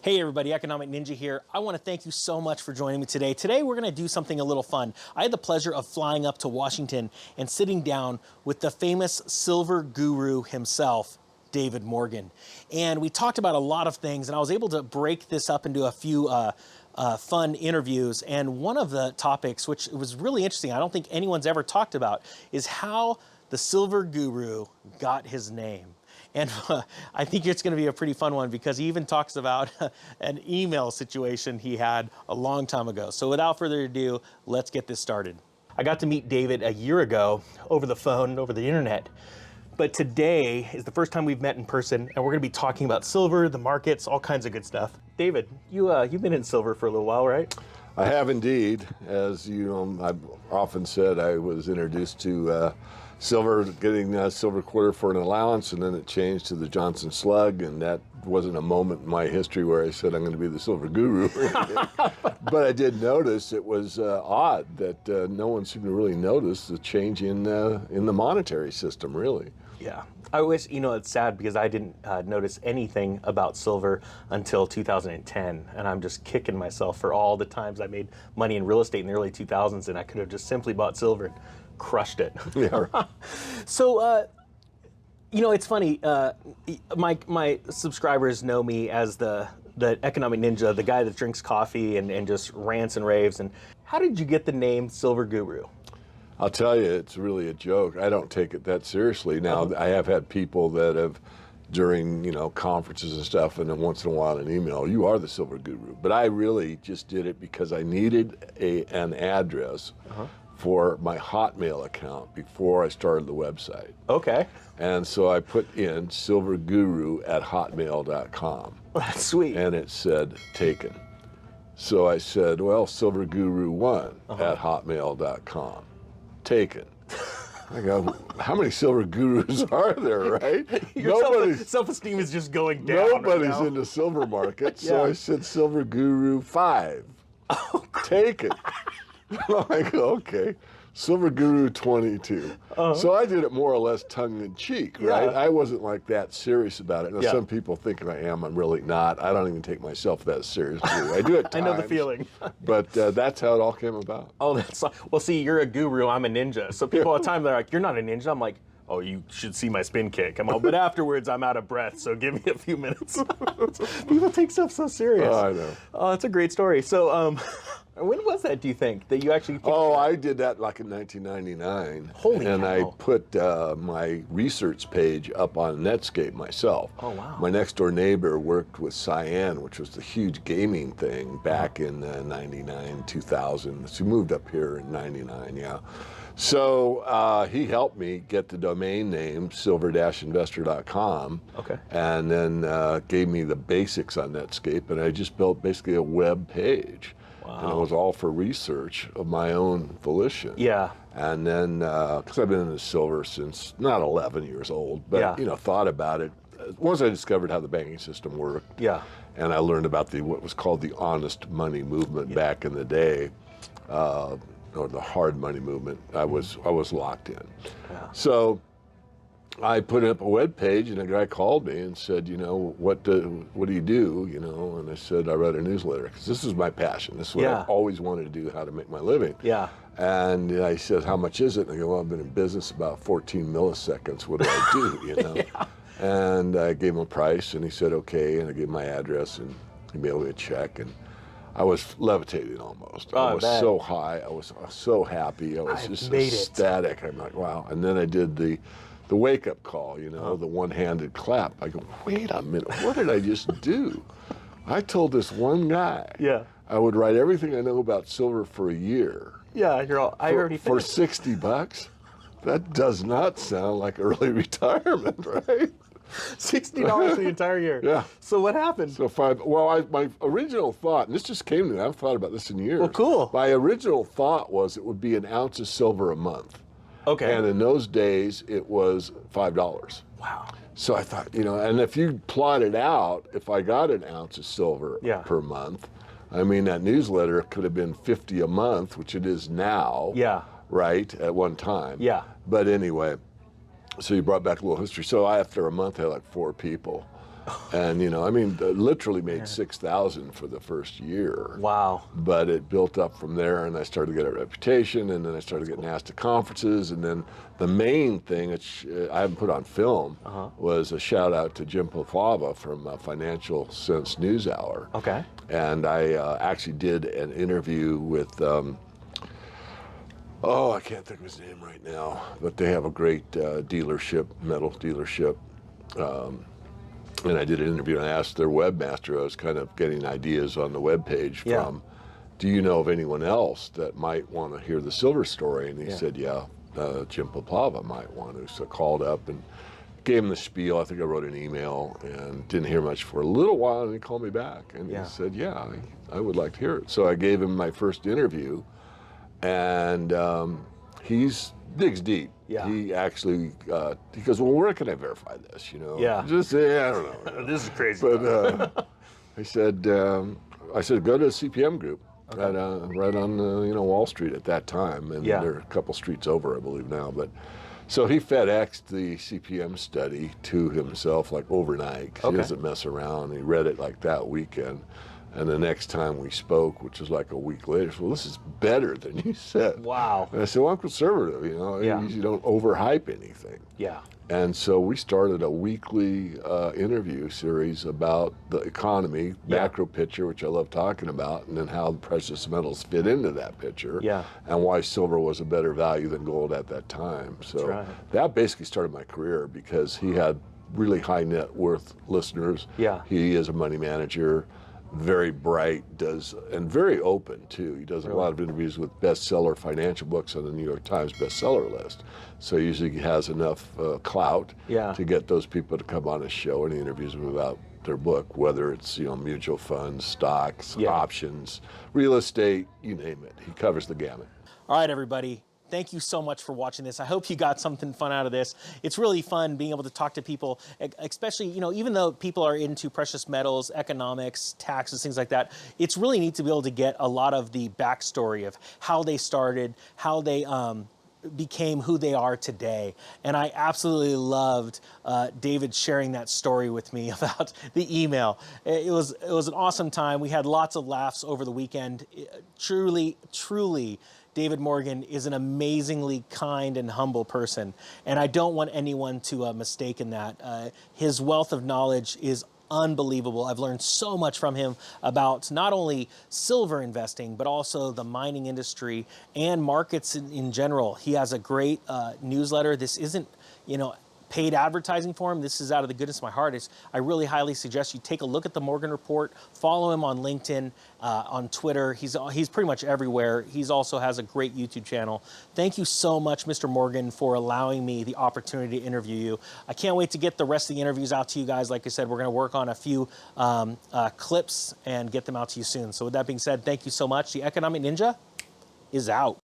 Hey everybody, Economic Ninja here. I want to thank you so much for joining me today. Today we're going to do something a little fun. I had the pleasure of flying up to Washington and sitting down with the famous silver guru himself, David Morgan. And we talked about a lot of things, and I was able to break this up into a few fun interviews. And one of the topics, which was really interesting, I don't think anyone's ever talked about, is how the silver guru got his name. And I think it's going to be a pretty fun one because he even talks about an email situation he had a long time ago. So without further ado, let's get this started. I got to meet David a year ago over the phone, over the internet. But today is the first time we've met in person, and we're going to be talking about silver, the markets, all kinds of good stuff. David, you've been in silver for a little while, right? I have indeed. As you know, I've often said I was introduced to silver, getting a silver quarter for an allowance, and then it changed to the Johnson Slug, and that wasn't a moment in my history where I said I'm going to be the silver guru. But I did notice it was odd that no one seemed to really notice the change in the monetary system, really. Yeah. I wish, it's sad because I didn't notice anything about silver until 2010, and I'm just kicking myself for all the times I made money in real estate in the early 2000s, and I could have just simply bought silver and crushed it. Yeah. So, it's funny. My subscribers know me as the Economic Ninja, the guy that drinks coffee and just rants and raves. And how did you get the name Silver Guru? I'll tell you, it's really a joke. I don't take it that seriously. Now, I have had people that have, during conferences and stuff, and then once in a while an email, you are the silver guru. But I really just did it because I needed an address for my Hotmail account before I started the website. Okay. And so I put in silverguru@hotmail.com. That's sweet. And it said taken. So I said, well, silverguru1@hotmail.com. Taken. I go, how many silver gurus are there, right? Your self-esteem is just going down. Nobody's right now. in the silver market. So I said silver guru 5. Oh, Taken. I go, okay. Silver Guru 22. So I did it more or less tongue-in-cheek, right? Yeah. I wasn't like that serious about it. Now, Yeah. some people think I am. I'm really not. I don't even take myself that seriously. I do at times. I know the feeling. But that's how it all came about. Oh, well, see, you're a guru, I'm a ninja. So people all the time, they're like, you're not a ninja. I'm like, oh, you should see my spin kick. But afterwards, I'm out of breath, so give me a few minutes. People take stuff so serious. Oh, I know. Oh, that's a great story. So, when was that, do you think, that you actually... I did that like in 1999. Holy And cow. I put my research page up on Netscape myself. Oh, wow. My next door neighbor worked with Cyan, which was the huge gaming thing back in 99, 2000. So he moved up here in 99, yeah. So he helped me get the domain name silver-investor.com. Okay. And then gave me the basics on Netscape, and I just built basically a web page. Wow. And it was all for research of my own volition. Yeah. And then, because I've been in the silver since, not 11 years old, but, thought about it. Once I discovered how the banking system worked, and I learned about what was called the honest money movement back in the day, or the hard money movement, I was locked in. Yeah. So I put up a web page, and a guy called me and said, what do you do? And I said, I write a newsletter, because this is my passion. This is what I've always wanted to do, how to make my living. Yeah. And I said, how much is it? And I go, well, I've been in business about 14 milliseconds. What do I do? Yeah. And I gave him a price, and he said, okay. And I gave him my address, and he mailed me a check. And I was levitating almost. I was so high. I was so happy. I was just ecstatic. I'm like, wow. And then I did the wake-up call, the one-handed clap. I go, wait a minute, what did I just do? I told this one guy I would write everything I know about silver for a year. Yeah, I already finished. For $60? That does not sound like early retirement, right? $60 the entire year. Yeah. So what happened? So my original thought, and this just came to me, I haven't thought about this in years. Well, cool. My original thought was it would be an ounce of silver a month. Okay. And in those days, it was $5. Wow. So I thought, and if you plot it out, if I got an ounce of silver per month, I mean, that newsletter could have been $50 a month, which it is now. Yeah. Right, at one time. Yeah. But anyway, so you brought back a little history. So after a month, I had like 4 people. And, you know, I mean, literally made 6,000 for the first year. Wow. But it built up from there, and I started to get a reputation, and then I started getting asked to conferences, and then the main thing, which I haven't put on film, was a shout out to Jim Popava from Financial Sense NewsHour. Okay. And I actually did an interview with, I can't think of his name right now, but they have a great dealership, metal dealership. And I did an interview and I asked their webmaster, I was kind of getting ideas on the webpage from, do you know of anyone else that might want to hear the silver story? And he said, Jim Popava might want to. So I called up and gave him the spiel. I think I wrote an email and didn't hear much for a little while, and he called me back. And he said, I would like to hear it. So I gave him my first interview, and he's digs deep. Yeah. He actually, he goes, well, where can I verify this? You know, just I don't know. This is crazy. But I said, go to the CPM group right on Wall Street at that time, and they're a couple streets over, I believe now. But so he FedExed the CPM study to himself like overnight, 'cause he doesn't mess around. He read it like that weekend. And the next time we spoke, which was like a week later, well, this is better than you said. Wow. And I said, well, I'm conservative, you know, you don't overhype anything. Yeah. And so we started a weekly interview series about the economy, macro picture, which I love talking about, and then how the precious metals fit into that picture, and why silver was a better value than gold at that time. So that basically started my career, because he had really high net worth listeners. Yeah. He is a money manager. Very bright, and very open too. He does a lot of interviews with bestseller financial books on the New York Times bestseller list. So usually he has enough clout to get those people to come on his show, and he interviews them about their book, whether it's mutual funds, stocks, options, real estate, you name it. He covers the gamut. All right, everybody. Thank you so much for watching this. I hope you got something fun out of this. It's really fun being able to talk to people, especially, even though people are into precious metals, economics, taxes, things like that, it's really neat to be able to get a lot of the backstory of how they started, how they became who they are today. And I absolutely loved David sharing that story with me about the email. It was an awesome time. We had lots of laughs over the weekend. Truly, David Morgan is an amazingly kind and humble person, and I don't want anyone to mistake in that. His wealth of knowledge is unbelievable. I've learned so much from him about not only silver investing, but also the mining industry and markets in general. He has a great newsletter. This isn't, paid advertising for him. This is out of the goodness of my heart. I really highly suggest you take a look at the Morgan Report, follow him on LinkedIn, on Twitter. He's pretty much everywhere. He's also has a great YouTube channel. Thank you so much, Mr. Morgan, for allowing me the opportunity to interview you. I can't wait to get the rest of the interviews out to you guys. Like I said, we're going to work on a few clips and get them out to you soon. So with that being said, thank you so much. The Economic Ninja is out.